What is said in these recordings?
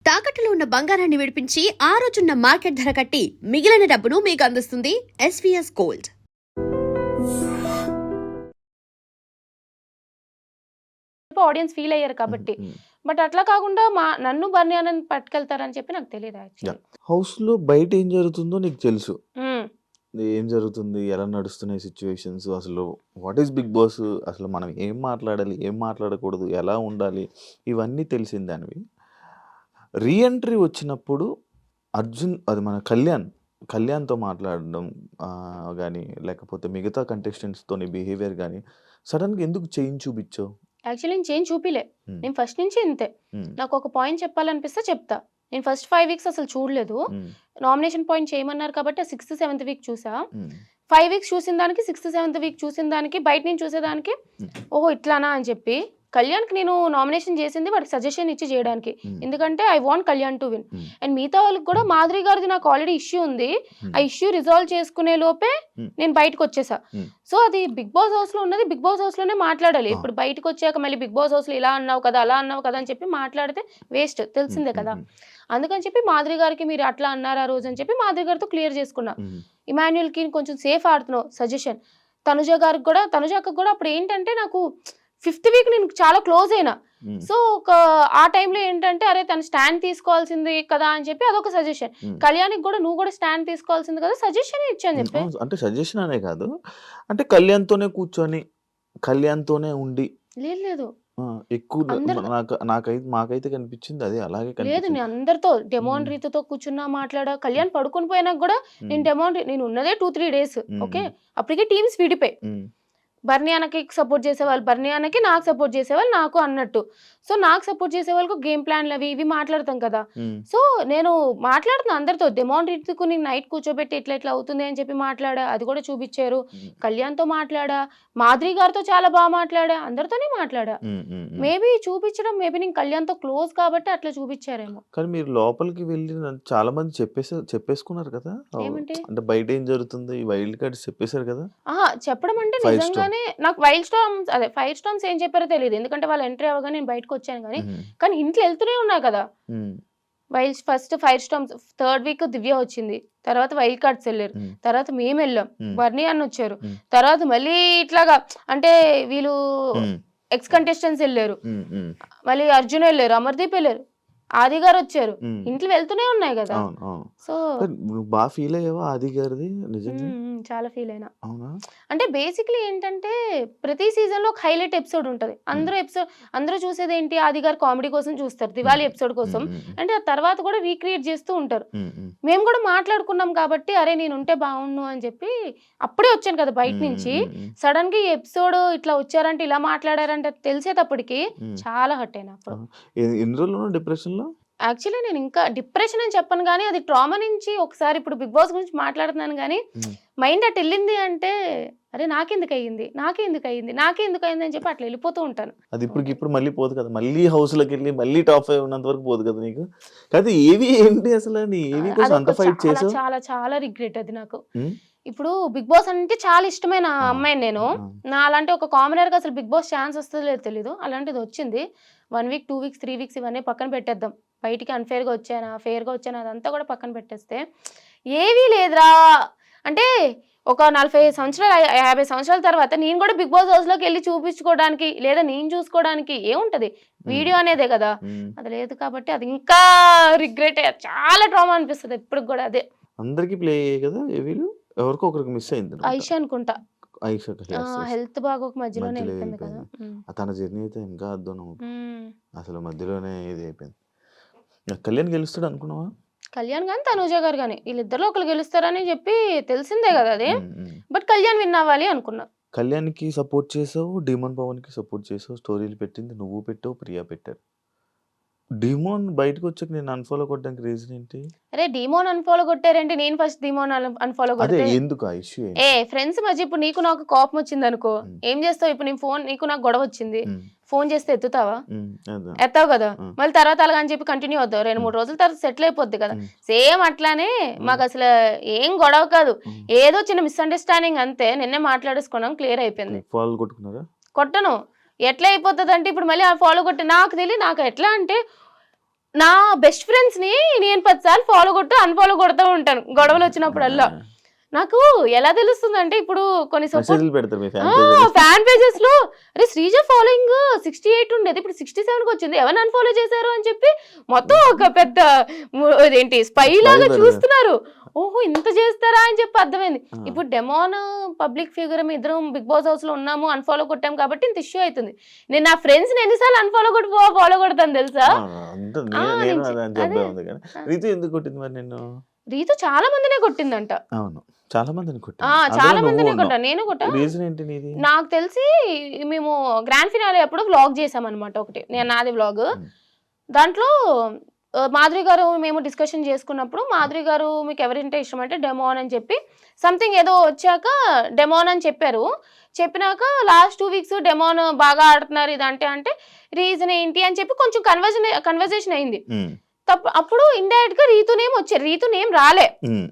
తాకట్టులో ఉన్న బంగారాన్ని విడిపించి ఆ రోజున్న మార్కెట్ ధర కట్టి మిగిలిన డబ్బును మీకు అందిస్తుంది ఎస్వీఎస్ గోల్డ్. ఆడియన్స్ ఫీల్ అయ్యారు కాబట్టి. బట్ అట్లా కాకుండా నన్ను బర్నియానని పట్టుకెళ్తారని చెప్పి నాకు తెలియదు యాక్చువల్లీ. హౌస్ లో బయట ఏం జరుగుతుందో నీకు తెలుసు. ఏం జరుగుతుంది, ఎలా నడుస్తున్నాయి సిచ్యువేషన్స్, అసలు వాట్ ఈస్ బిగ్ బాస్, అసలు మనం ఏం మాట్లాడాలి, ఏం మాట్లాడకూడదు, ఎలా ఉండాలి, ఇవన్నీ తెలిసిందానివి. రీఎంట్రీ వచ్చినప్పుడు అర్జున్, అది మన కళ్యాణ్తో మాట్లాడడం కానీ, లేకపోతే మిగతా కంటెస్టెంట్స్తో బిహేవియర్ కానీ సడన్గా ఎందుకు చేంజ్ చూపించావు? యాక్చువల్లీ నేను చేంజ్ చూపిలే. నేను ఫస్ట్ నుంచి ఇంతే. నాకు ఒక పాయింట్ చెప్పాలనిపిస్తే చెప్తా. నేను ఫస్ట్ 5 వీక్స్ అసలు చూడలేదు. నామినేషన్ పాయింట్ చేయమన్నారు కాబట్టి 6th 7th వీక్ చూసా. 5 వీక్స్ చూసిన దానికి 6th 7th వీక్ చూసిన దానికి బయట నుంచి చూసేదానికి ఓహో ఇట్లానా అని చెప్పి కళ్యాణ్కి నేను నామినేషన్ చేసింది వాడికి సజెషన్ ఇచ్చి చేయడానికి. ఎందుకంటే I want Kalyan to win. And మిగతా వాళ్ళకి కూడా మాధురి గారిది నాకు ఆల్రెడీ ఇష్యూ ఉంది. ఆ ఇష్యూ రిజాల్వ్ చేసుకునే లోపే నేను బయటకు వచ్చేసా. సో అది బిగ్ బాస్ హౌస్ లో ఉన్నది బిగ్ బాస్ హౌస్ లోనే మాట్లాడాలి. ఇప్పుడు బయటకు వచ్చాక మళ్ళీ బిగ్ బాస్ హౌస్ లో ఇలా అన్నావు కదా అలా అన్నావు కదా అని చెప్పి మాట్లాడితే వేస్ట్, తెలిసిందే కదా. అందుకని చెప్పి మాధురి గారికి మీరు అట్లా అన్నారు ఆ రోజు అని చెప్పి మాధురి గారితో క్లియర్ చేసుకున్నా. ఇమాన్యుయల్ కి కొంచెం సేఫ్ ఆడుతున్నావు సజెషన్. తనుజ గారికి కూడా, తనుజకు కూడా అప్పుడు ఏంటంటే నాకు 5th వీక్ నేను చాలా క్లోజ్ అయినా. సో ఒక ఆ టైంలో ఏంటంటే అరే తను స్టాండ్ తీసుకోవాల్సింది కదా అని చెప్పి అదొక సజెషన్. కళ్యాణ్కి కూడా నువ్వు కూడా స్టాండ్ తీసుకోవాల్సింది కదా సజెషన్ ఇచ్చాను చెప్పి. అంటే సజెషన్ అనే కాదు, అంటే కళ్యాణ్తోనే కూర్చొని కళ్యాణ్తోనే ఉండి లేదు ఎక్కువ మాకైతే కనిపించింది అదే. అలాగే లేదు, నేను అందరితో డెమోన్ రీతితో కూర్చున్నా మాట్లాడా. కళ్యాణ్ పడుకొని పోయినాక కూడా నేను ఉన్నదే 2-3 డేస్. ఓకే, అప్పటికే టీమ్స్ విడిపోయి బర్నియానకి సపోర్ట్ చేసేవాళ్ళు బర్నియానకి, నాకు సపోర్ట్ చేసేవాళ్ళు నాకు అన్నట్టు. సో నాకు సపోర్ట్ చేసే వాళ్ళకు గేమ్ ప్లాన్లు అవి ఇవి మాట్లాడతాం కదా. సో నేను మాట్లాడుతున్నా అందరితో. డెమోన్ రీతికు నేను నైట్ కూర్చోబెట్టి ఇట్లా ఇట్లా అవుతుంది అని చెప్పి మాట్లాడా, అది కూడా చూపించారు. కళ్యాణ్తో మాట్లాడా, మాధురి గారితో చాలా బాగా మాట్లాడా, అందరితోనే మాట్లాడా. మేబీ చూపించడం మేబీ నేను కళ్యాణ్తో క్లోజ్ కాబట్టి అట్లా చూపించారేమో. కానీ మీరు లోపలికి వెళ్ళి చాలా మంది చెప్పేసుకున్నారు కదా, అంటే బయట ఏం జరుగుతుంది వైల్డ్ కార్డ్స్ చెప్పేశారు కదా. చెప్పడం అంటే నిజంగానే నాకు వైల్డ్ స్టార్మ్స్ అదే ఫైర్ స్టార్మ్స్ ఏం చెప్పారో తెలియదు. ఎందుకంటే వాళ్ళు ఎంట్రీ అవ్వగానే నేను బయటకు వచ్చాను కానీ ఇంట్లో వెళ్తూనే ఉన్నాయి కదా. First fire storms 3rd week Divya వచ్చింది, తర్వాత వైల్డ్ కార్డ్స్ వెళ్ళారు, తర్వాత మేము వెళ్ళాం, బర్నీ అన్న వచ్చారు, తర్వాత మళ్ళీ ఇట్లాగా అంటే వీళ్ళు ఎక్స్ కంటెస్టెంట్స్ వెళ్ళారు, మళ్ళీ అర్జున్ వెళ్ళారు, అమర్దీప్ వెళ్ళారు, ఆది గారు వచ్చారు, ఇంట్లో వెళ్తూనే ఉన్నాయి కదా. సో బాగా ఫీల్ అయ్యావా ఆది గారిది? నిజంగా చాలా ఫీల్ అయినా. అంటే బేసిక్లీ ఏంటంటే ప్రతి సీజన్ లో ఒక హైలైట్ ఎపిసోడ్ ఉంటది. అందరూ చూసేది ఏంటి, ఆది గారు కామెడీ కోసం చూస్తారు, దివాళీ ఎపిసోడ్ కోసం. అంటే ఆ తర్వాత కూడా రీక్రియేట్ చేస్తూ ఉంటారు. మేము కూడా మాట్లాడుకున్నాం కాబట్టి అరే నేను ఉంటే బాగుండు అని చెప్పి అప్పుడే వచ్చాను కదా బయట నుంచి. సడన్ గా ఈ ఎపిసోడ్ ఇట్లా వచ్చారంటే ఇలా మాట్లాడారంటే తెలిసేటప్పటికి చాలా హర్ట్ అయినా. అప్పుడు ఎన్ని రోజులు డిప్రెషన్ లో? యాక్చువల్లీ నేను ఇంకా డిప్రెషన్ అని చెప్పను కానీ అది ట్రామా నుంచి ఒకసారి ఇప్పుడు బిగ్ బాస్ గురించి మాట్లాడుతున్నాను కానీ మైండ్ అటు వెళ్ళింది అంటే అరే నాకెందుకు అయ్యింది అని చెప్పి అట్లా వెళ్ళిపోతూ ఉంటాను. అది ఇప్పుడు మళ్ళీ పోదు కదా, మళ్ళీ హౌస్ లోకి వెళ్ళి మళ్ళీ టాప్ 5 ఉన్నంత వరకు పోదు కదా నీకు. కాదు ఏవి ఏంటి అసలు అంత ఫైట్ చేసావు? చాలా చాలా రిగ్రెట్ అది నాకు. ఇప్పుడు బిగ్ బాస్ అంటే చాలా ఇష్టమైన అమ్మాయిని నేను. నా అలాంటి ఒక కామనర్ గా అసలు బిగ్ బాస్ ఛాన్స్ వస్తుందో లేదో తెలీదు, అలాంటిది వచ్చింది. 1 వీక్ 2 వీక్స్ 3 వీక్స్ ఇవన్నీ పక్కన పెట్టేద్దాం. బయటికి అన్ఫేర్గా వచ్చానా ఫేర్గా వచ్చానా అదంతా కూడా పక్కన పెట్టేస్తే ఏవీ లేదురా. అంటే ఒక 40 సంవత్సరాలు 50 సంవత్సరాల తర్వాత నేను కూడా బిగ్ బాస్ హౌస్ లోకి వెళ్ళి చూపించుకోవడానికి లేదా నేను చూసుకోవడానికి ఏముంటది, వీడియో అనేదే కదా. అది లేదు కాబట్టి అది ఇంకా రిగ్రెట్, చాలా ట్రామా అనిపిస్తుంది ఇప్పుడు కూడా. అదే అందరికి ప్లే అయ్యాయి కదా, ఎవరికో ఒకరికి మిస్ అయింది. ఐషా అనుకుంటా, హెల్త్ బాగోక మధ్యలోనే వెళ్ళిపోయింది కదా. తన జర్నీ అయితే ఇంకా అద్భుతం, అసలు మధ్యలోనే ఇది అయిపోయింది. కళ్యాణ్ గెలుస్తాడు అనుకున్నావా? కళ్యాణ్ కానీ తనుజ గారు కానీ వీళ్ళిద్దరు ఒకరు గెలుస్తారని చెప్పి తెలిసిందే కదా అది. బట్ కళ్యాణ్ విన్ అవ్వాలి అనుకున్నా. కళ్యాణ్ కి సపోర్ట్ చేసావు, డీమన్ పవన్ కి సపోర్ట్ చేసావు, స్టోరీలు పెట్టింది నువ్వు పెట్టావు, ప్రియా పెట్టారు. డిమోన్ బయటకు వచ్చాక నేను అన్ఫాలో కొట్టడానికి రీజన్ ఏంటి? అరే డిమోన్ అన్ఫాలో కొట్టారంటే నేను ఫస్ట్ డిమోన్ అన్ఫాలో కొట్టే ఎందుకు ఆ ఇష్యూ? ఫ్రెండ్స్ మధ్య ఇప్పుడు నీకు నాకు కోపం వచ్చింది అనుకో, ఏం చేస్తావు? ఇప్పుడు నేను ఫోన్, నీకు నాకు గొడవ వచ్చింది, ఫోన్ చేస్తే ఎత్తుతావా? ఎత్తావు కదా. మళ్ళీ తర్వాత అలాగ అని చెప్పి కంటిన్యూ అవుతావు, 2-3 రోజుల తర్వాత సెటిల్ అయిపోద్ది కదా. సేమ్ అట్లానే మాకు అసలు ఏం గొడవ కాదు, ఏదో చిన్న మిస్అండర్స్టాండింగ్ అంతే. నిన్నే మాట్లాడేసుకున్నాం, క్లియర్ అయిపోయింది. కొట్టను. ఎట్లా అయిపోతుంది అంటే ఇప్పుడు మళ్ళీ ఆ ఫాలో కొట్టి నాకు తెలియదు. నాకు ఎట్లా అంటే నా బెస్ట్ ఫ్రెండ్స్ ని నేను 10 సార్లు ఫాలో కొడుతూ అన్ఫాలో కొడుతూ ఉంటాను గొడవలు వచ్చినప్పుడల్లా. నాకు ఎలా తెలుస్తుంది అంటే ఇప్పుడు కొన్ని సపోర్ట్ మెసేజ్లు పెడతారు మీ ఫ్యాన్ ఫ్యాన్ పేజెస్ లో అరే శ్రీజ ఫాలోయింగ్ 68 ఉండేది ఇప్పుడు 67 కి వచ్చింది, ఎవరు అన్ఫాలో చేశారు అని చెప్పి మొత్తం ఒక పెద్ద ఏంటి స్పై లాగా చూస్తున్నారు. ఓహో ఇంత చేస్తారా అని చెప్పి అర్థమైంది. ఇప్పుడు డెమోన్ పబ్లిక్ ఫిగర్ ఇద్దరం బిగ్ బాస్ హౌస్ లో ఉన్నాము, అన్ఫాలో కొట్టాం కాబట్టి ఇంత ఇష్యూ అవుతుంది. నేను నా ఫ్రెండ్స్ ని ఎన్నిసార్లు అన్ఫాలో కొట్టి ఫాలో కొడతాను తెలుసా. రీతు ఎందుకు కొట్టింది మరి నిన్ను? రీతు చాలా మందినే కొట్టిందంట. అవును చాలా మందిని చాలా మందినే కొట్టా, నేను కొట్టా. రీజన్ ఏంటి నీది? నాకు తెలిసి మేము గ్రాండ్ ఫినాలే అప్పుడు వ్లాగ్ చేసాం అనమాట ఒకటి, నాది వ్లాగ్. దాంట్లో మాధురి గారు మేము డిస్కషన్ చేసుకున్నప్పుడు మాధురి గారు మీకు ఎవరింటే ఇష్టం అంటే డెమోన్ అని చెప్పి సంథింగ్ ఏదో వచ్చాక డెమోన్ అని చెప్పారు. చెప్పినాక లాస్ట్ 2 వీక్స్ డెమోన్ బాగా ఆడుతున్నారు ఇదంటే అంటే రీజన్ ఏంటి అని చెప్పి కొంచెం కన్వర్జేషన్ అయింది. అప్పుడు ఇండైరెక్ట్ గా రీతు నేమ్ వచ్చారు, రీతు నేమ్ రాలే,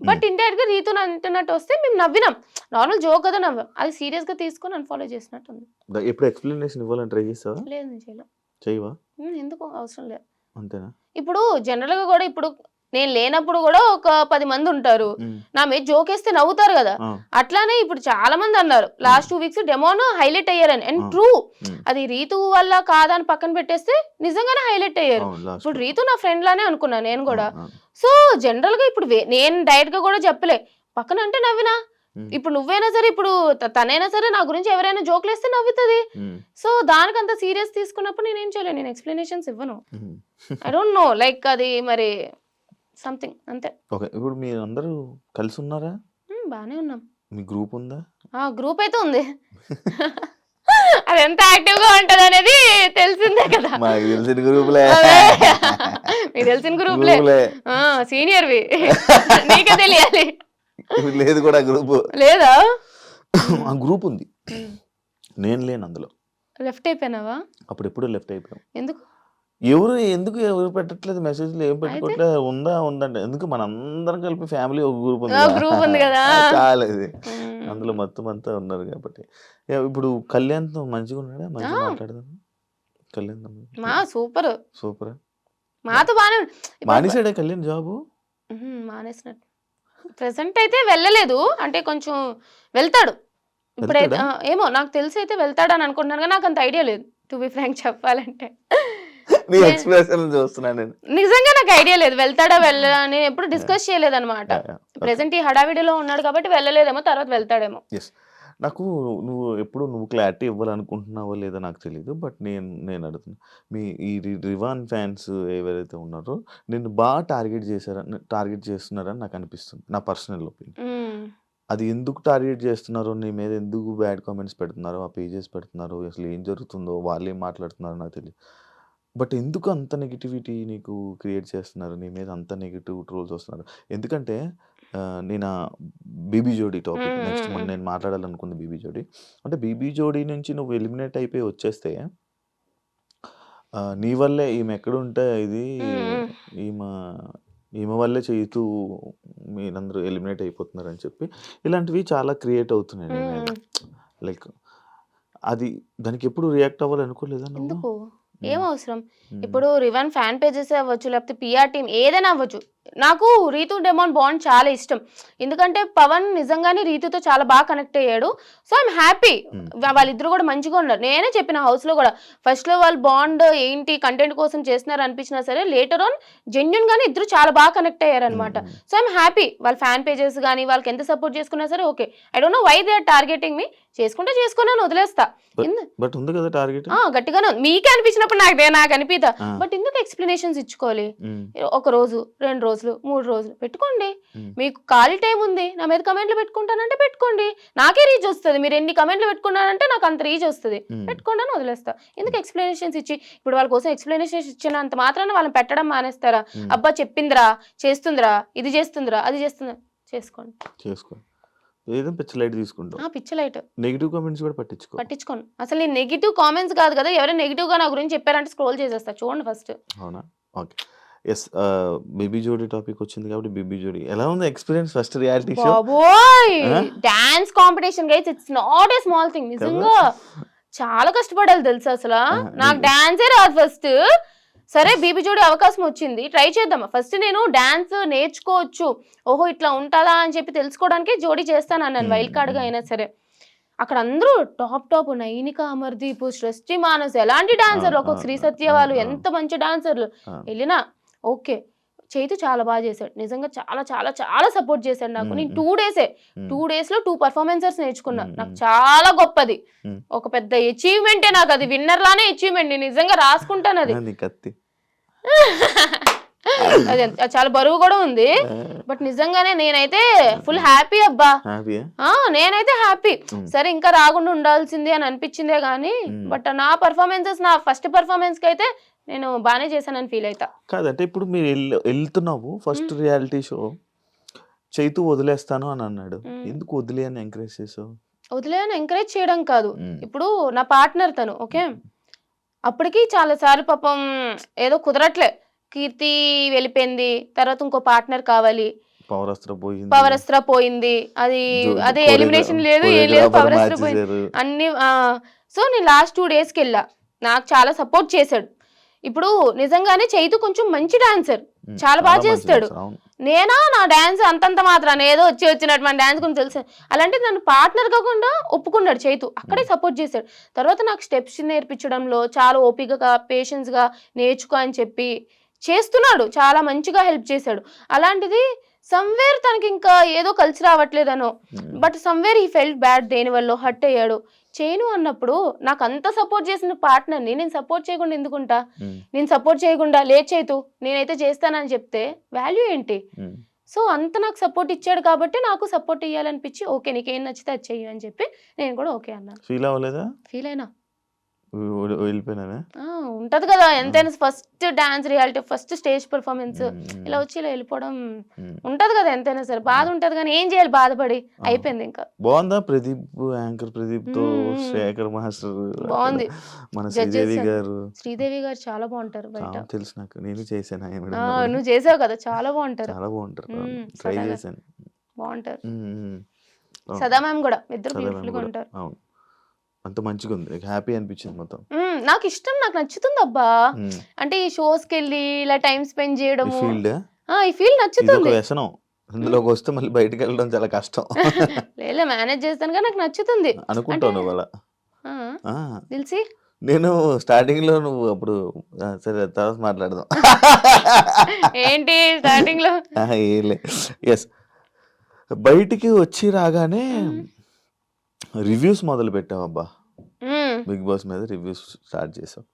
బట్ ఇండైరెక్ట్ గా రీతు అంటున్నట్టు వస్తే మేము నవ్వినాం. నార్మల్ జోక్ కదా నవ్వాం, అది సీరియస్ గా తీసుకొని అన్ఫాలో చేసినట్టు ఉంది. ఎప్పుడు ఎక్స్ప్లెనేషన్ ఇవ్వాలని ట్రై చేస్తావా? లేదు నేను చేయలే. చేయవా? ఎందుకు అవసరం లేదు. అంతేనా? ఇప్పుడు జనరల్ గా కూడా ఇప్పుడు నేను లేనప్పుడు కూడా ఒక 10 మంది ఉంటారు, నా మీద జోక్ వేస్తే నవ్వుతారు కదా. అట్లానే ఇప్పుడు చాలా మంది అన్నారు లాస్ట్ 2 వీక్స్ డెమోన్ హైలైట్ అయ్యారని. అండ్ ట్రూ, అది రీతు వల్ల కాదని పక్కన పెట్టేస్తే నిజంగానే హైలైట్ అయ్యారు. ఇప్పుడు రీతు నా ఫ్రెండ్ లానే అనుకున్నా నేను కూడా. సో జనరల్ గా ఇప్పుడు నేను డైరెక్ట్ గా కూడా చెప్పలే, పక్కన అంటే నవ్వినా. ఇప్పుడు నువ్వైనా సరే ఇప్పుడు తనైనా సరే నా గురించి ఎవరైనా జోక్లు వేస్తే నవ్వుతుంది. సో దానికంత సీరియస్ తీసుకున్నప్పుడు నేనేం చేయలేను, నేను ఎక్స్ప్లెనేషన్స్ ఇవ్వను. ఐ డోంట్ నో లైక్ అది మరి సంథింగ్ అంతే. ఓకే, ఇప్పుడు మీరు అందరూ కలిసి ఉన్నారా? బానే ఉన్నాం. మీ గ్రూప్ ఉందా? గ్రూప్ అయితే ఉంది. అది ఎంత యాక్టివ్ గా ఉంటది అనేది తెలిసిందే కదా. మాకు తెలిసిన గ్రూపులే, మీకు తెలిసిన గ్రూపులే, సీనియర్ వి నీకే తెలియాలి. లేదు కూడా గ్రూప్ లేదా? ఆ గ్రూప్ ఉంది, నేను లేను అందులో. లెఫ్ట్ అయిపోయినావా? అప్పుడు ఎప్పుడు లెఫ్ట్ అయిపోయాం. ఎందుకు ఎవరు పెట్టట్లేదు మెసేజ్లు, ఏం పెట్టుకోవట్లేదు. ఉందంటే ఎందుకు మన అందరం కలిపి ఫ్యామిలీ ఒక గ్రూప్ ఉంది కదా, చాలేదు. అందులో మొత్తం అంతా ఉన్నారు కాబట్టి. ఇప్పుడు కళ్యాణ్తో మంచిగా ఉన్నాడా? మంచిగా మాట్లాడదాం. Kalyan super super. మాతో బానే మానేసాడా కళ్యాణ్ జాబ్? మానేసినట్టు ప్రెసెంట్ అయితే వెళ్ళలేదు, అంటే కొంచెం వెళ్తాడు ఇప్పుడైతే. ఏమో నాకు తెలిసి అయితే వెళ్తాడని అనుకుంటున్నాను, కానీ నాకు అంత ఐడియా లేదు టు బి ఫ్రాంక్ చెప్పాలంటే. నిజంగా నాకు ఐడియా లేదు వెళ్తాడా వెళ్ళని, ఎప్పుడు డిస్కస్ చేయలేదు అనమాట. ప్రెసెంట్ ఈ హడావిడిలో ఉన్నాడు కాబట్టి వెళ్ళలేదేమో, తర్వాత వెళ్తాడేమో. నాకు నువ్వు క్లారిటీ ఇవ్వాలనుకుంటున్నావో లేదో నాకు తెలియదు, బట్ నేను అడుగుతున్నా, మీ ఈ రివాన్ ఫ్యాన్స్ ఎవరైతే ఉన్నారో నిన్ను బాగా టార్గెట్ చేస్తున్నారని నాకు అనిపిస్తుంది, నా పర్సనల్ ఒపీనియన్. అది ఎందుకు టార్గెట్ చేస్తున్నారో, నీ మీద ఎందుకు బ్యాడ్ కామెంట్స్ పెడుతున్నారో, ఆ పేజెస్ పెడుతున్నారో, అసలు ఏం జరుగుతుందో, వాళ్ళు ఏం మాట్లాడుతున్నారో నాకు తెలియదు. బట్ ఎందుకు అంత నెగిటివిటీ నీకు క్రియేట్ చేస్తున్నారు, నీ మీద అంత నెగిటివ్ ట్రోల్స్ వస్తున్నారు? ఎందుకంటే నేను బీబీ జోడీ టాపిక్ నెక్స్ట్ నేను మాట్లాడాలనుకుంది. బీబీ జోడీ అంటే బీబీ జోడీ నుంచి నువ్వు ఎలిమినేట్ అయిపోయి వచ్చేస్తే నీ వల్లే ఈమె ఎక్కడుంటే ఇది ఈమె వల్లే చేస్తూ మీరందరూ ఎలిమినేట్ అయిపోతున్నారు అని చెప్పి ఇలాంటివి చాలా క్రియేట్ అవుతున్నాయి నీ మీద. లైక్ అది దానికి ఎప్పుడు రియాక్ట్ అవ్వాలనుకోలేదా నువ్వు? ఏం అవసరం? ఇప్పుడు రివన్ ఫ్యాన్ పేజెస్ అవ్వచ్చు, లేకపోతే పిఆర్ టీమ్ ఏదైనా అవ్వచ్చు. నాకు రీతు డెమోన్ బాండ్ చాలా ఇష్టం, ఎందుకంటే పవన్ నిజంగానే రీతుతో చాలా బాగా కనెక్ట్ అయ్యాడు. సో ఐఎమ్ హ్యాపీ, వాళ్ళిద్దరు కూడా మంచిగా ఉన్నారు. నేనే చెప్పిన హౌస్ లో కూడా ఫస్ట్ లో వాళ్ళు బాండ్ ఏంటి కంటెంట్ కోసం చేస్తున్నారు అనిపించినా సరే, లేటర్ ఆన్ జెన్యున్ గానే ఇద్దరు చాలా బాగా కనెక్ట్ అయ్యారు అనమాట. సో ఐఎమ్ హ్యాపీ, వాళ్ళ ఫ్యాన్ పేజెస్ కానీ వాళ్ళకి ఎంత సపోర్ట్ చేసుకున్నా సరే okay. I don't know why they are targeting me. చేసుకున్నాను వదిలేస్తా. గట్టిగానే మీకే అనిపించినప్పుడు నాకు అనిపిదా, బట్ ఎందుకు ఎక్స్ప్లెనేషన్స్ ఇచ్చుకోవాలి? 1 రోజు 2 రోజులు 3 రోజులు పెట్టుకోండి, మీకు ఖాళీ టైం ఉంది. నా మీద కమెంట్లు పెట్టుకుంటానంటే పెట్టుకోండి, నాకే రీచ్ వస్తుంది. మీరు ఎన్ని కమెంట్లు పెట్టుకున్నారంటే నాకు అంత రీచ్ వస్తుంది. పెట్టుకోండి అని వదిలేస్తా. ఎందుకు ఎక్స్ప్లెనేషన్స్ ఇచ్చి ఇప్పుడు వాళ్ళ కోసం ఎక్స్ప్లెనేషన్స్ ఇచ్చినంత మాత్రాన వాళ్ళని పెట్టడం మానేస్తారా? అబ్బా చెప్పిందిరా, చేస్తుందిరా, ఇది చేస్తుందిరా, అది చేస్తుందిరా, చేసుకోండి. ఏదో పిచ్చి లైట్ తీసుకుంటాం. పిచ్చి లైట్. నెగిటివ్ కామెంట్స్ కూడా పట్టించుకోను. అసలు నేను నెగిటివ్ కామెంట్స్ కాదు కదా, ఎవరైనా నెగిటివ్ గా నా గురించి చెప్పారంటే స్క్రోల్ చేసేస్తా, చూడండి ఫస్ట్. అవునా? ఓకే. ఎస్, బేబీ జోడీ టాపిక్ వచ్చింది కాబట్టి బేబీ జోడీ ఎలా ఉంది ఎక్స్పీరియన్స్? ఫస్ట్ రియాలిటీ షో, బాబోయ్ dance competition guys, it's not a small thing. నిజంగా చాలా కష్టపడాలి తెలుసా. అసలు నాకు డాన్సే రాదు ఫస్ట్. సరే బీబీ జోడి అవకాశం వచ్చింది, ట్రై చేద్దామా. ఫస్ట్ నేను డాన్స్ నేర్చుకోవచ్చు, ఓహో ఇట్లా ఉంటుందా అని చెప్పి తెలుసుకోవడానికి జోడీ చేస్తాను అన్నాను, వైల్డ్ కార్డ్గా అయినా సరే. అక్కడ అందరూ టాప్ నైనిక, అమర్దీప్, సృష్టి మానస్ ఎలాంటి డాన్సర్లు, ఒక్కొక్క శ్రీ సత్య వాళ్ళు ఎంత మంచి డాన్సర్లు. వెళ్ళినా ఓకే, చైతు చాలా బాగా చేశాడు, నిజంగా చాలా చాలా చాలా సపోర్ట్ చేశాడు నాకు. నేను 2 డేసే 2 డేస్లో 2 పర్ఫార్మెన్సెస్ నేర్చుకున్నా. నాకు చాలా గొప్పది, ఒక పెద్ద అచీవ్మెంటే నాకు అది, విన్నర్ లానే అచీవ్మెంట్. నేను నిజంగా రాసుకుంటాను అది. అది చాలా బరువు కూడా ఉంది, బట్ నిజంగానే నేనైతే ఫుల్ హ్యాపీ అబ్బా. నేనైతే హ్యాపీ. సరే ఇంకా రాకుండా ఉండాల్సింది అని అనిపించిందే గానీ, బట్ నా పర్ఫార్మెన్సెస్, నా ఫస్ట్ పర్ఫార్మెన్స్ కి అయితే నేను బాగానే చేశానని ఫీల్ అవుతా. కాదంటే ఇప్పుడు మీరు వెళ్తున్నావు ఫస్ట్ రియాలిటీ షో, చైతు వదిలేస్తాను అని అన్నాడు, ఎందుకు వదిలే అని ఎంకరేజ్ చేసావు? వదిలే అని ఎంకరేజ్ చేయడం కాదు, ఇప్పుడు నా పార్ట్నర్ తను, ఓకే, అప్పటికి చాలా సార్లు పాపం ఏదో కుదరట్లే, కీర్తి వెళ్ళిపోయింది, తర్వాత ఇంకో పార్ట్నర్ కావాలి, పవర్ అస్త్ర పోయింది, అది అదే ఎలిమినేషన్ లేదు ఏం లేదు, పవర్ అస్త్ర పోయింది అన్ని. సో నేను లాస్ట్ 2 డేస్కి వెళ్ళా, నాకు చాలా సపోర్ట్ చేశాడు. ఇప్పుడు నిజంగానే చైతు కొంచెం మంచి డాన్సర్, చాలా బాగా చేస్తాడు. నేనా నా డాన్స్ అంతంత మాత్రాన్ని ఏదో వచ్చినట్టు మన డాన్స్ గురించి తెలుసు, అలాంటి నన్ను పార్ట్నర్ కాకుండా ఒప్పుకున్నాడు చైతు, అక్కడే సపోర్ట్ చేశాడు. తర్వాత నాకు స్టెప్స్ నేర్పించడంలో చాలా ఓపికగా పేషెన్స్గా నేర్చుకో అని చెప్పి చేస్తున్నాడు, చాలా మంచిగా హెల్ప్ చేశాడు. అలాంటిది సమ్వేర్ తనకి ఇంకా ఏదో కలిసి రావట్లేదనో, బట్ సమ్వేర్ ఈ ఫెల్ట్ బ్యాడ్, దేనివల్ల హర్ట్ అయ్యాడు. చేయను అన్నప్పుడు నాకు అంత సపోర్ట్ చేసిన పార్ట్నర్ని నేను సపోర్ట్ చేయకుండా ఎందుకుంటా? నేను సపోర్ట్ చేయకుండా లేట్ చేయతూ నేనైతే చేస్తానని చెప్తే వాల్యూ ఏంటి? సో అంత నాకు సపోర్ట్ ఇచ్చాడు కాబట్టి నాకు సపోర్ట్ ఇవ్వాలనిపించి, ఓకే నీకేం నచ్చితే అది చెయ్యి అని చెప్పి నేను కూడా ఓకే అన్నాను. ఫీల్ అవ్వలేదా? ఫీల్ అయినా వెళ్ళిపోయినా ఉంటది కదా, ఎంతైనా first dance reality, first stage performance, ఇలా వచ్చి ఇలా వెళ్ళిపోవడం ఉంటది కదా, ఎంతైనా సరే బాధ ఉంటది, కానీ ఏం చేయాలి, బాధపడి అయిపోయింది. ఇంకా బాగుందా ప్రదీప్, యాంకర్ ప్రదీప్ తో శేఖర్ మాస్టర్ బాగుంది, మన శ్రీదేవి గారు. శ్రీదేవి గారు చాలా బాగుంటారు బయట, తెలుసు నాకు, నేను చేశాను. నువ్వు చేసావు కదా, చాలా బాగుంటారు, చాలా బాగుంటారు, ట్రై చేశాను, బాగుంటారు. సదా మ్యామ్ కూడా, ఇద్దరు బ్యూటిఫుల్ గా ఉంటారు. అవును, అంత మంచిగా ఉంది, హ్యాపీ అనిపించింది మొత్తం. నాకు ఇష్టం, నాకు నచ్చుతుంది అబ్బా. అంటే ఈ షోస్కి వెళ్ళి ఇలా టైం స్పెండ్ చేయడం, ఈ ఫీల్డ్ నచ్చుతుంది. వ్యసనం, ఇందులోకి వస్తే మళ్ళీ బయటకు వెళ్ళడం చాలా కష్టం. లేదా మేనేజ్ చేస్తాను కానీ నాకు నచ్చుతుంది అనుకుంటాను వాళ్ళ తెలిసి. నేను స్టార్టింగ్ లో నువ్వు అప్పుడు సరే తర్వాత మాట్లాడదాం. ఏంటి స్టార్టింగ్ లో? ఎస్, బయటికి వచ్చి రాగానే రివ్యూస్ మొదలు పెట్టావు అబ్బా, బిగ్ బాస్ మీద రివ్యూస్ స్టార్ట్ చేసావు.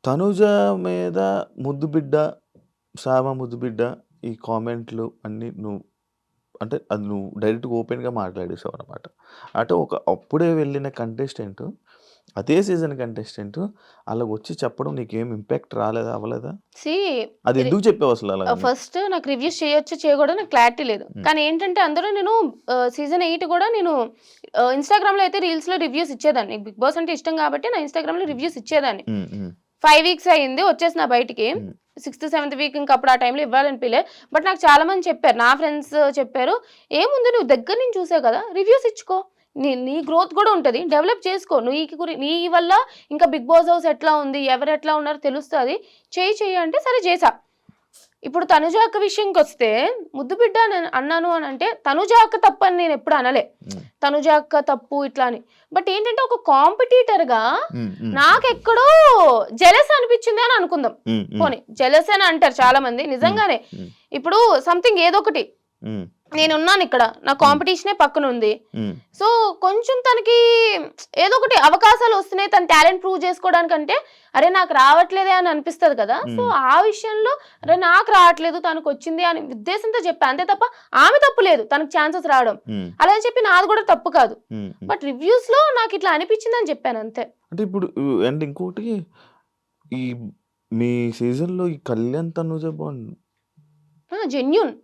తనుజ మీద ముద్దు బిడ్డ, సామ ముద్దు బిడ్డ, ఈ కామెంట్లు అన్నీ నువ్వు, అంటే అది నువ్వు డైరెక్ట్గా ఓపెన్గా మాట్లాడేసావు అనమాట. అంటే అప్పుడే వెళ్ళిన కంటెస్టెంట్, అదే సీజన్ కంటెస్టెంట్ అలా వచ్చి చెప్పడం నీకేం ఇంపాక్ట్ రాలేదా, అవ్వలేదా? అది ఎందుకు చెప్పావు అసలు అలా? ఫస్ట్ నాకు రివ్యూస్ చేయొచ్చు చేయకూడదు నాకు క్లారిటీ లేదు, కానీ ఏంటంటే అందరూ నేను సీజన్ 8 కూడా నేను ఇన్స్టాగ్రామ్ లో అయితే రీల్స్ లో రివ్యూస్ ఇచ్చేదాన్ని. బిగ్ బాస్ అంటే ఇష్టం కాబట్టి నా ఇన్స్టాగ్రామ్ లో రివ్యూస్ ఇచ్చేదాన్ని. 5 వీక్స్ అయింది వచ్చేసిన బయటికి, 6th 7th వీక్ ఇంకా అప్పుడు ఆ టైంలో ఇవ్వాలనిపిలే. బట్ నాకు చాలా మంది చెప్పారు, నా ఫ్రెండ్స్ చెప్పారు, ఏముంది నువ్వు దగ్గర నుంచి చూసావు కదా, రివ్యూస్ ఇచ్చుకో, నీ గ్రోత్ కూడా ఉంటుంది, డెవలప్ చేసుకో, నీ వల్ల ఇంకా బిగ్ బాస్ హౌస్ ఎట్లా ఉంది, ఎవరు ఎట్లా ఉన్నారో తెలుస్తుంది, చెయ్యి అంటే సరే చేసా. ఇప్పుడు తనుజ అక్క విషయంకి వస్తే, ముద్దు బిడ్డ అన్నాను అని అంటే తనుజ అక్క తప్పు అని నేను ఎప్పుడు అనలే, తనుజ అక్క తప్పు ఇట్లా అని. బట్ ఏంటంటే ఒక కాంపిటీటర్ గా నాకెక్కడో జెలస్ అనిపించింది అని అనుకుందాం. పోనీ జెలస్ అని అంటారు చాలా మంది, నిజంగానే ఇప్పుడు సంథింగ్ ఏదో ఒకటి, నేనున్నాను ఇక్కడ, నా కాంపిటీషనే పక్కన ఉంది, సో కొంచెం తనకి ఏదో ఒకటి అవకాశాలు వస్తున్నాయి, తన టాలెంట్ ప్రూవ్ చేసుకోవడానికంటే అరే నాకు రావట్లేదే అని అనిపిస్తుంది కదా. సో ఆ విషయంలో అరే నాకు రావట్లేదు తనకు వచ్చింది అని ఉద్దేశంతో చెప్పా, అంతే తప్ప ఆమె తప్పు లేదు తనకు ఛాన్సెస్ రావడం, అలా అని చెప్పి నాది కూడా తప్పు కాదు. బట్ రివ్యూస్ లో నాకు ఇట్లా అనిపించింది అని చెప్పాను అంతే. అంటే ఇప్పుడు అండ్ ఇంకోటి, ఈ మీ సీజన్ లో ఈ Kalyan Tanuja bond genuine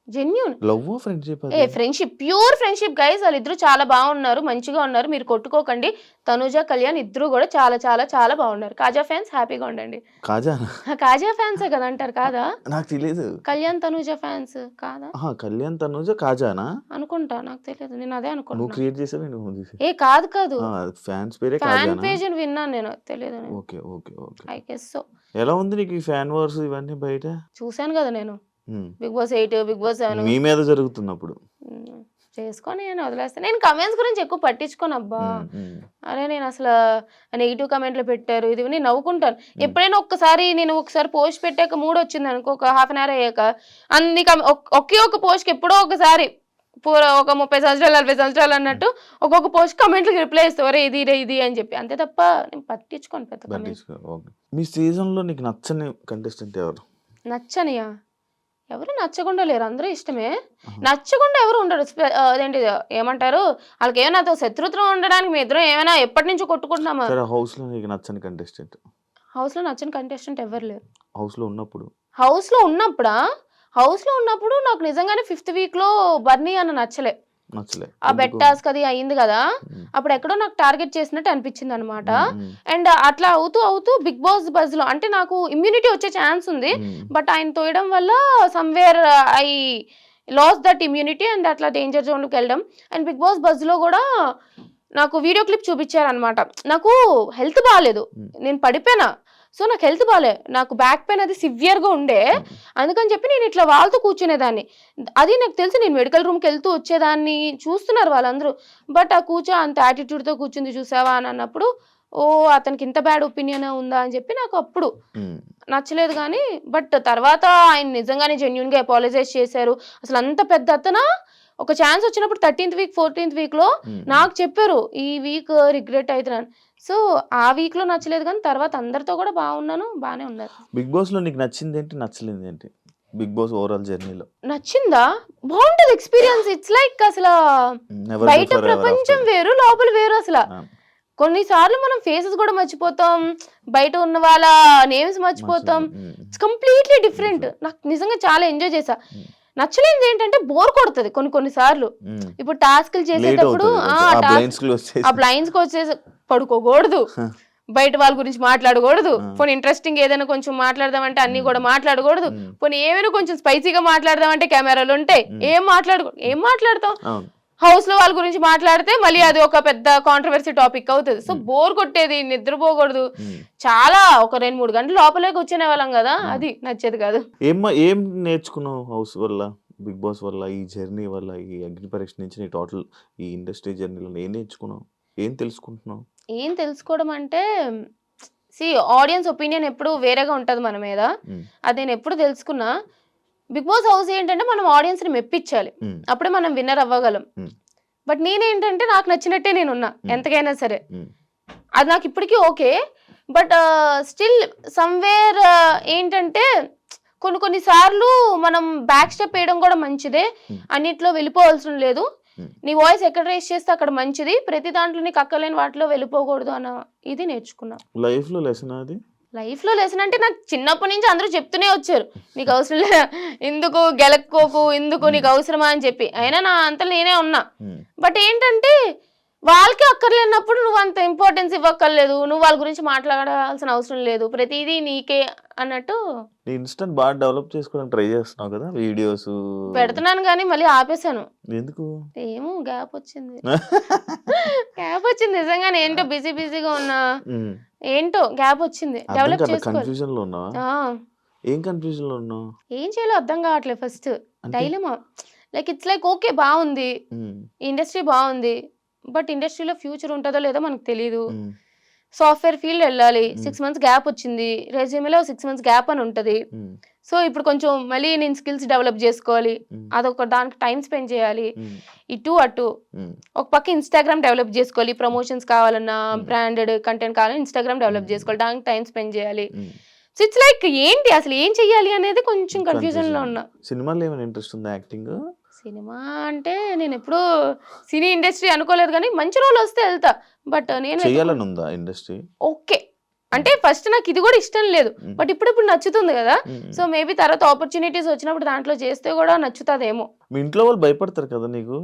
genuine. Love friendship ఏ అది? Friendship, pure friendship guys. వాళ్ళిద్దరూ చాలా బాగున్నారు, మంచిగా ఉన్నారు. మీరు కొట్టుకోకండి. తనుజ, కళ్యాణ్ ఇద్దరు కూడా చాలా చాలా చాలా బాగున్నారు. కాజా ఫ్యాన్స్ హ్యాపీగా ఉండండి. కాజా? కాజా ఫ్యాన్సే కదా అంటారు కాదా? నాకు తెలియదు. కళ్యాణ్ తనుజ ఫ్యాన్స్ కాదా కళ్యాణ్ తనుజ కాజానా? అనుకుంటా, నాకు తెలియదు, నేను అదే నువ్వు అనుకుంటున్నా. క్రియేట్ చేసావు నువ్వు తీసి? ఏ కాదు కాదు, ఫ్యాన్స్ పేరే ఫ్యాన్ కాజానా? పేజ్ అని విన్నాను నేను, తెలియదు. Okay okay okay. I guess so. ఎలా ఉంది నీకు ఈ ఫ్యాన్ వార్స్ ఇవన్నీ బయట? చూశాను కదా నేను, um. Bigg Boss 8, Bigg Boss 7. మీ మీద జరుగుతున్నప్పుడు చేసుకొని నేను వదిలేస్తాను. నేను కమెంట్స్ గురించి ఎక్కువ పట్టించుకోను అబ్బా. అరే నేను అసలు నెగిటివ్ కమెంట్లు పెట్టారు ఇది నేను నవ్వుకుంటాను. ఎప్పుడైనా నేను ఒకసారి పోస్ట్ పెట్టాక మూడ్ వచ్చింది అనుకో, ఒక హాఫ్ అన్ అవర్ అయ్యాక అన్ని ఒకే ఒక పోస్ట్కి ఎప్పుడో ఒకసారి ఒక 30 సంవత్సరాలు 40 సంవత్సరాలు అన్నట్టు ఒక్కొక్క పోస్ట్ కమెంట్లకి రిప్లై ఇస్తావరే ఇది ఇది అని చెప్పి, అంతే తప్ప నేను పట్టించుకోను పెద్ద కమెంట్స్. మీ సీజన్ లో నీకు నచ్చని కంటెస్టెంట్ ఎవరు? నచ్చనియా? ఎవరు నచ్చకుండా లేరు, అందరూ ఇష్టమే. నచ్చకుండా ఎవరు ఉండరు. అదేంటి ఏమంటారు, వాళ్ళకి ఏమైనా నాతో శత్రుత్వం ఉండడానికి మీ ఇద్దరం ఏమైనా ఎప్పటి నుంచో కొట్టుకుంటున్నామా? హౌస్ లో నీకు నచ్చని కంటెస్టెంట్? హౌస్ లో నచ్చని కంటెస్టెంట్ ఎవరు లేరు. హౌస్ లో ఉన్నప్పుడు? హౌస్ లో ఉన్నప్పుడు నాకు నిజంగానే 5th వీక్ లో బర్నీ అన్న నచ్చలే. ఆ బెట్ టాస్క్ అది అయింది కదా, అప్పుడు ఎక్కడో నాకు టార్గెట్ చేసినట్టు అనిపించింది అనమాట. అండ్ అట్లా అవుతూ బిగ్ బాస్ బజ్ లో అంటే నాకు ఇమ్యూనిటీ వచ్చే ఛాన్స్ ఉంది, బట్ ఆయన తోయడం వల్ల somewhere I lose that immunity and అట్లా డేంజర్ జోన్ లోకి వెళ్ళడం. అండ్ బిగ్ బాస్ బజ్ లో కూడా నాకు వీడియో క్లిప్ చూపించారనమాట. నాకు హెల్త్ బాగాలేదు, నేను పడిపోయినా. సో నాకు హెల్త్ బాగాలే, నాకు బ్యాక్ పెయిన్ అది సివియర్గా ఉండే. అందుకని చెప్పి నేను ఇట్లా వాళ్ళతో కూర్చునేదాన్ని. అది నాకు తెలిసి నేను మెడికల్ రూమ్కి వెళ్తూ వచ్చేదాన్ని, చూస్తున్నారు వాళ్ళందరూ. బట్ ఆ అంత యాటిట్యూడ్తో కూర్చుంది చూసావా అని అన్నప్పుడు, ఓ అతనికి ఇంత బ్యాడ్ ఒపీనియన్ ఉందా అని చెప్పి నాకు అప్పుడు నచ్చలేదు. కానీ బట్ తర్వాత ఆయన నిజంగానే జెన్యున్గా అపాలజైజ్ చేశారు. అసలు అంత పెద్ద అతన ఒక ఛాన్స్ వచ్చినప్పుడు 13th వీక్ 14th వీక్లో నాకు చెప్పారు ఈ వీక్ రిగ్రెట్ అవుతున్నాను. సో ఆ వీక్ లో నచ్చలేదు, కానీ తర్వాత అందరితో కూడా బాగానే ఉన్నారు. బిగ్ బాస్ లో నీకు నచ్చింది ఏంటి, నచ్చలేదు ఏంటి? బిగ్ బాస్ ఓవరాల్ జర్నీలో నచ్చిందా? బాగుంటది ఎక్స్పీరియన్స్. ఇట్స్ లైక్ అసలు బయట ప్రపంచం వేరు, లోపల వేరు. అసలు కొన్నిసార్లు మనం ఫేసెస్ కూడా మర్చిపోతాం, బయట ఉన్న వాళ్ళ నేమ్స్ మర్చిపోతాం. It's completely different. నాకు నిజంగా చాలా ఎంజాయ్ చేశా. నచ్చలేదు ఏంటంటే బోర్ కొడుతుంది కొన్నిసార్లు. ఇప్పుడు టాస్క్లు చేసేటప్పుడు ఆ బ్లైండ్స్ కి వచ్చేసి పడుకోకూడదు, బయట వాళ్ళ గురించి మాట్లాడకూడదు. పోనీ ఇంట్రెస్టింగ్ ఏదైనా కొంచెం మాట్లాడదామంటే అన్ని కూడా మాట్లాడకూడదు. పోనీ ఏమైనా కొంచెం స్పైసీగా మాట్లాడదామంటే కెమెరాలు ఉంటాయి, ఏం మాట్లాడతాం. హౌస్ లో వాళ్ళ గురించి మాట్లాడితే మళ్ళీ అది ఒక పెద్ద కాంట్రవర్సీ టాపిక్ అవుతుంది. సో బోర్ కొట్టేది, నిద్రపోకూడదు. చాలా ఒక 2-3 గంటలు లోపలే కూర్చునే వాళ్ళం కదా, అది నచ్చేది కాదు. ఏం నేర్చుకున్నావు హౌస్ వల్ల, బిగ్ బాస్ వల్ల, ఈ జర్నీ వల్ల, ఈ అగ్ని పరీక్ష నుంచి నీ టోటల్ ఈ ఇండస్ట్రీ జర్నీలో ఏం నేర్చుకున్నావు, ఏం తెలుసుకుంటున్నావు? ఏం తెలుసుకోవడం అంటే, ఆడియన్స్ ఒపీనియన్ ఎప్పుడు వేరేగా ఉంటుంది మన మీద. అది నేను ఎప్పుడు తెలుసుకున్నా. బిగ్ బాస్ హౌస్ ఏంటంటే మనం ఆడియన్స్ ని మెప్పించాలి, అప్పుడే మనం విన్నర్ అవ్వగలం. బట్ నేనేంటంటే నాకు నచ్చినట్టే నేనున్నా ఎంతకైనా సరే, అది నాకు ఇప్పటికీ ఓకే. బట్ స్టిల్ సమ్వేర్ ఏంటంటే కొన్నిసార్లు మనం బ్యాక్ స్టెప్ వేయడం కూడా మంచిదే, అన్నిట్లో వెళ్ళిపోవాల్సిన లేదు. నీ వాయిస్ ఎక్కడ రేస్ చేస్తే అక్కడ మంచిది, ప్రతి దాంట్లో నీకు అక్కలేని వాటిలో వెళ్ళిపోకూడదు అన్న ఇది నేర్చుకున్నా. లైఫ్ లో లెసన్ అంటే నాకు చిన్నప్పటి నుంచి అందరూ చెప్తూనే వచ్చారు, నీకు అవసరం లే, ఎందుకు గెలక్కోకు, ఎందుకు నీకు అవసరమా అని చెప్పి. అయినా నా అంతా నేనే ఉన్నా. బట్ ఏంటంటే వాళ్ళకి అక్కర్లేనప్పుడు నువ్వు అంత ఇంపార్టెన్స్ ఇవ్వక్కర్లేదు, నువ్వు వాళ్ళ గురించి మాట్లాడాల్సిన అవసరం లేదు, ప్రతిదీ నీకే అన్నట్టు. ఇన్స్టెంట్ బాగా డెవలప్ చేసుకోవడానికి ట్రై చేస్తున్నావు కదా, వీడియోస్ పెడుతున్నాను కానీ మళ్ళీ ఆపేసాను. ఎందుకు? ఏమో గ్యాప్ వచ్చింది నిజంగానే. ఏంటో బిజీగా ఉన్నా, ఏంటో గ్యాప్ వచ్చింది. డెవలప్ కన్ఫ్యూజన్ లో ఉన్నావా? ఏం కన్ఫ్యూజన్ లో ఉన్నావు? ఏం చేయాలో అర్థం కావట్లేదు. First dilemma, like it's like okay బాగుంది, ఇండస్ట్రీ బాగుంది, బట్ ఇండస్ట్రీలో ఫ్యూచర్ ఉంటుందో లేదో మనకు తెలియదు. సాఫ్ట్వేర్ ఫీల్డ్ వెళ్ళాలి, 6 months గ్యాప్ వచ్చింది, రెజ్యూమేలో 6 months గ్యాప్ అని ఉంటుంది. సో ఇప్పుడు కొంచెం మళ్ళీ నేను స్కిల్స్ డెవలప్ చేసుకోవాలి, అదొక దానికి టైం స్పెండ్ చేయాలి. ఇటు అటు ఒక పక్క ఇన్స్టాగ్రామ్ డెవలప్ చేసుకోవాలి, ప్రమోషన్స్ కావాలన్నా, బ్రాండెడ్ కంటెంట్ కావాలన్నా ఇన్స్టాగ్రామ్ డెవలప్ చేసుకోవాలి, దానికి టైం స్పెండ్ చేయాలి. సో ఇట్స్ లైక్ ఏంటి అసలు ఏం చెయ్యాలి అనేది కొంచెం కన్ఫ్యూజన్ లో ఉన్నా. సినిమాలో ఏమైనా ఇంట్రెస్ట్ ఉందా? యాక్టింగ్? సినిమా అంటే నేను ఎప్పుడు సినీ ఇండస్ట్రీ అనుకోలేదు, కానీ మంచి రోల్ వస్తే వెళ్తా. బట్ నేను చేయాలని ఉందా ఇండస్ట్రీ? ఓకే అంటే ఫస్ట్ నాకు ఇది కూడా ఇష్టం లేదు, బట్ ఇప్పుడు నచ్చుతుంది కదా. సో మేబీ తర్వాత ఆపర్చునిటీస్ వచ్చినప్పుడు దాంట్లో చేస్తే కూడా నచ్చుతుందేమో. మీ ఇంట్లో వాళ్ళు భయపడతారు కదా నీకు,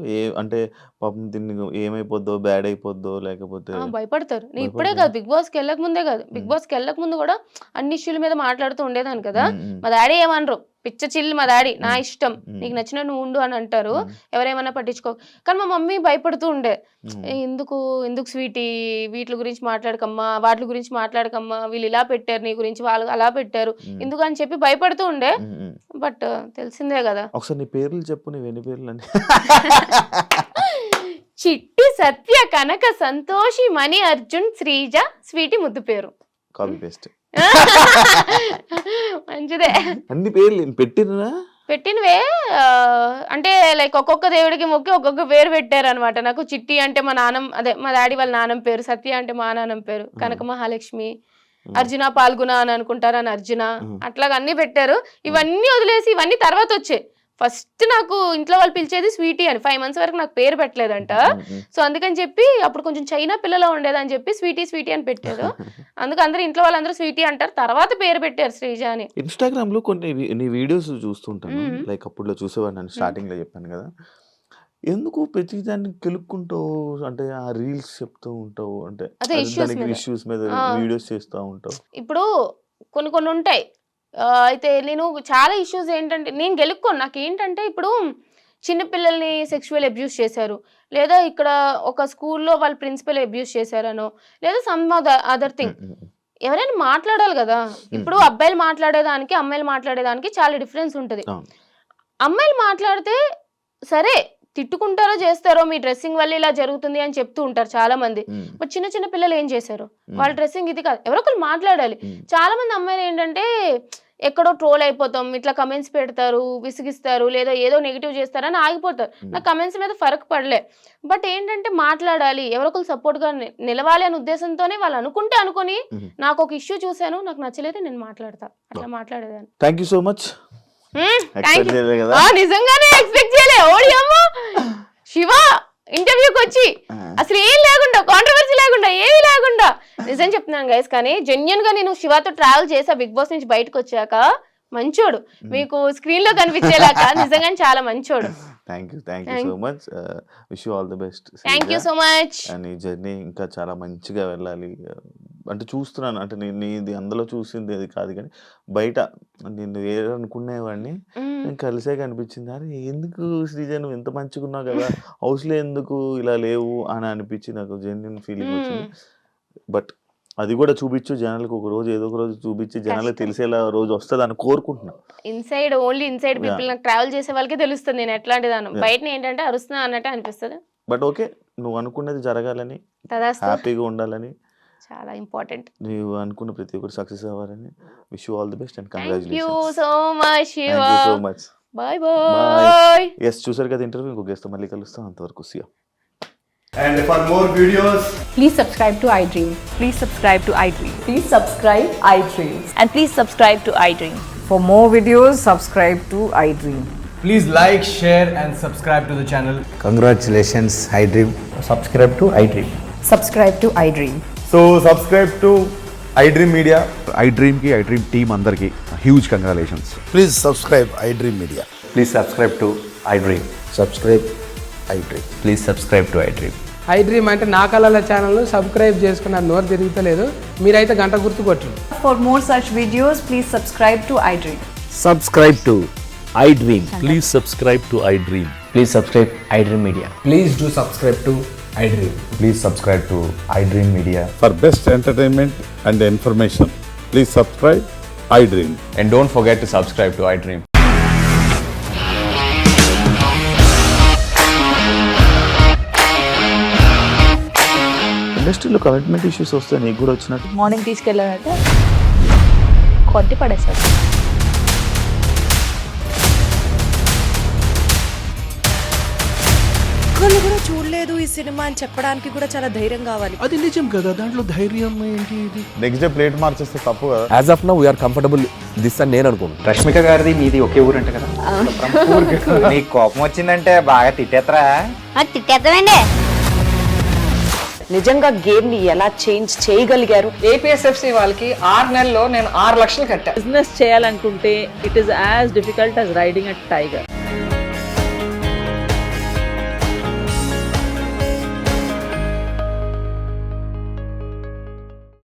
అంటే పాపం తిని ఏమైపోద్దో, బ్యాడ్ అయిపోద్దో, లేకపోతే భయపడతారు. నేను ఇప్పుడే కాదు, బిగ్ బాస్కి వెళ్ళక ముందే కాదు, బిగ్ బాస్కి వెళ్ళక ముందు కూడా అన్ని ఇష్యూల మీద మాట్లాడుతూ ఉండేదాన్ని కదా. మా డాడీ ఏమనరు, పిచ్చ చిల్లు మా డాడీ, నా ఇష్టం, నీకు నచ్చిన నువ్వు ఉండు అని అంటారు, ఎవరేమన్నా పట్టించుకో. కానీ మా మమ్మీ భయపడుతూ ఉండే, ఎందుకు స్వీటీ వీటి గురించి మాట్లాడకమ్మా, వాటి గురించి మాట్లాడకమ్మా, వీళ్ళు ఇలా పెట్టారు నీ గురించి, వాళ్ళు అలా పెట్టారు, ఎందుకు అని చెప్పి భయపడుతూ ఉండే. బట్ తెలిసిందే కదా. ఒకసారి నీ పేర్లు చెప్పు, నీవు ఎన్ని పేర్లు అని. చిట్టి, సత్య, కనక, సంతోషి, మణి, అర్జున్, శ్రీజ, స్వీటీ ముద్దు పేరు. Copy paste. మంచిదే. అన్ని పేర్లు పెట్టినవే అంటే లైక్ ఒక్కొక్క దేవుడికి మొక్కి ఒక్కొక్క పేరు పెట్టారు అనమాట. నాకు చిట్టి అంటే మా నాన్నమ్మ, అదే మా డాడీ వాళ్ళ నాన్నమ్మ పేరు, సత్య అంటే మా నాన్నమ్మ పేరు, కనక మహాలక్ష్మి, అర్జున పాల్గొన అని అనుకుంటారని అర్జున, అట్లాగా అన్ని పెట్టారు. ఇవన్నీ వదిలేసి ఇవన్నీ తర్వాత వచ్చాయి. ఫస్ట్ నాకు ఇంట్లో వాళ్ళు పిలిచేది స్వీటీ అని. 5 months వరకు నాకు పేరు పెట్టలేదంట. సో అందుకని చెప్పి అప్పుడు కొంచెం చైనా పిల్లలో ఉండేదని చెప్పి స్వీటీ అని పెట్టారు. అందుకు అందరూ ఇంట్లో వాళ్ళందరూ స్వీటీ అంటారు, తర్వాత పేరు పెట్టారు శ్రీజ అని. ఇన్స్టాగ్రామ్ లో కొన్ని నీ వీడియోస్ చూస్తుంటాను, లైక్ అప్పుడు చూసేవాడిని, స్టార్టింగ్ లో చెప్పాను కదా. ఎందుకు ప్రతిదాన్ని కెలుక్కుంటావు, అంటే ఆ రీల్స్ చెప్తూ ఉంటావు, అంటే ఇష్యూస్ మీద వీడియోస్ చేస్తూ ఉంటావు. ఇప్పుడు కొన్ని ఉంటాయి. అయితే నేను చాలా ఇష్యూస్ ఏంటంటే నేను గెలుక్కోను. నాకు ఏంటంటే ఇప్పుడు చిన్నపిల్లల్ని సెక్షువల్ అబ్యూస్ చేశారు, లేదా ఇక్కడ ఒక స్కూల్లో వాళ్ళ ప్రిన్సిపల్ అబ్యూస్ చేశారనో, లేదా సమ్ అదర్ థింగ్, ఎవరైనా మాట్లాడాలి కదా. ఇప్పుడు అబ్బాయిలు మాట్లాడేదానికి అమ్మాయిలు మాట్లాడేదానికి చాలా డిఫరెన్స్ ఉంటుంది. అమ్మాయిలు మాట్లాడితే సరే తిట్టుకుంటారో చేస్తారో, మీ డ్రెస్సింగ్ వల్ల ఇలా జరుగుతుంది అని చెప్తూ ఉంటారు చాలా మంది. బట్ చిన్న పిల్లలు ఏం చేశారు, వాళ్ళ డ్రెస్సింగ్ ఇది కాదు, ఎవరో ఒకరు మాట్లాడాలి. చాలా మంది అమ్మాయిలు ఏంటంటే ఎక్కడో ట్రోల్ అయిపోతాం, ఇట్లా కమెంట్స్ పెడతారు, విసిగిస్తారు, లేదా ఏదో నెగిటివ్ చేస్తారని ఆగిపోతారు. నాకు కమెంట్స్ మీద ఫరక్ పడలే. బట్ ఏంటంటే మాట్లాడాలి, ఎవరొకరు సపోర్ట్ గా నిలవాలి అనే ఉద్దేశంతోనే వాళ్ళు అనుకొని నాకు ఒక ఇష్యూ చూశాను, నాకు నచ్చలేదు, నేను మాట్లాడతా, అట్లా మాట్లాడేదాన్ని. Thank you so much. నిజంగానే ఎక్స్పెక్ట్ చేయలే. ఓడి అమ్మ శివ ఇంటర్వ్యూకి వచ్చి అసలు ఏం లేకుండా, కాంట్రవర్సీ లేకుండా, ఏమీ లేకుండా, నిజం చెప్తున్నాను గైస్. కానీ జెన్యున్ గా నేను శివతో ట్రావెల్ చేసా బిగ్ బాస్ నుంచి బయటకు వచ్చాక. మంచోడు, మీకు స్క్రీన్ లో కనిపించేలాగా నిజంగా చాలా మంచోడు. Thank you so much. Wish you all the best. Thank you so much. నీ జర్నీ ఇంకా చాలా మంచిగా వెళ్ళాలి. అంటే చూస్తున్నాను, అంటే నీది అందులో చూసింది అది కాదు, కానీ బయట నేను ఏదనుకునేవాడిని, నేను కలిసే కనిపించింది, అరే ఎందుకు శ్రీజ నువ్వు ఎంత మంచిగా ఉన్నావు కదా, హౌస్లో ఎందుకు ఇలా లేవు అని అనిపించి నాకు జెన్యున్ ఫీలింగ్ వచ్చింది. బట్ అది కూడా చూపించు జనాలకు, ఒక రోజు ఏదో ఒక రోజు చూపించి జనాలకు తెలిసేలా రోజు వస్తుంది అని కోరుకుంటున్నా. ఇన్సైడ్ ఓన్లీ ఇన్సైడ్ పీపుల్, నాకు ట్రావెల్ చేసే వాళ్ళకే తెలుస్తుంది నేను ఎట్లాంటి దాన్ని. బయట ఏంటంటే అరుస్తున్నా అన్నట్టు అనిపిస్తుంది. బట్ ఓకే, నువ్వు అనుకున్నది జరగాలని, హ్యాపీగా ఉండాలని, చాలా ఇంపార్టెంట్. నువ్వు అనుకున్న ప్రతి ఒక్కరు సక్సెస్ అవ్వాలని. Wish you all the best and congratulations. Thank you so much Shiva. Thank you so much. By by. yes చూసారు కదా ఇంటర్వ్యూ, ఇంకో గెస్ట్ మళ్ళీ కలుస్తాం, అంతవరకు see you. And for more videos, please subscribe to iDream. Please subscribe to iDream. Please subscribe iDream. And please subscribe to iDream. For more videos, subscribe to iDream. please like, share and subscribe to the channel. Congratulations, iDream. Subscribe to iDream. Subscribe to iDream. So subscribe to iDream Media. iDream ki iDream team andarki huge congratulations. Please subscribe iDream Media. Please subscribe to iDream. Subscribe iDream. Please subscribe to iDream. iDream అంటే నా కళల channel subscribe చేసుకున్న నోరు తిరుగుతలేదు, మీరైతే గంట గుర్తు కొట్టండి. For more such videos, please subscribe to iDream. Subscribe to iDream. Please subscribe to iDream. Please subscribe iDream Media. Please do subscribe to iDream. Please subscribe to iDream Media. For best entertainment and information, please subscribe iDream. And don't forget to subscribe to iDream. ఇండస్ట్రీలో commitment issues వస్తే నీకు కూడా వచ్చినట్టు? Morning తీసుకెళ్ళాలంటే కొట్టి పడేసాడు. ఒక్కళ్ళు కూడా చూడలేదు ఈ సినిమా అని చెప్పడానికి కూడా చాలా ధైర్యం కావాలి. అది నిజం కదా, దాంట్లో ధైర్యం ఏంటి? ఇది నెక్స్ట్ డే ప్లేట్ మార్చేస్తే తప్పు కదా. As of now we are comfortable this అని నేను అనుకుంటున్నాను. రష్మిక గారిది మీది ఒకే ఊరు అంట కదా. నీకు కోపం వచ్చిందంటే బాగా తిట్టేత్తరా? తిట్టేద్దామండి. నిజంగా గేమ్ ని ఎలా చేంజ్ చేయగలిగారు? ఏపీఎస్ఎఫ్సి వాళ్ళకి 6 నెలల్లో నేను 6 లక్షలు కట్టా. బిజినెస్ చేయాలనుకుంటే it is as difficult as riding a tiger.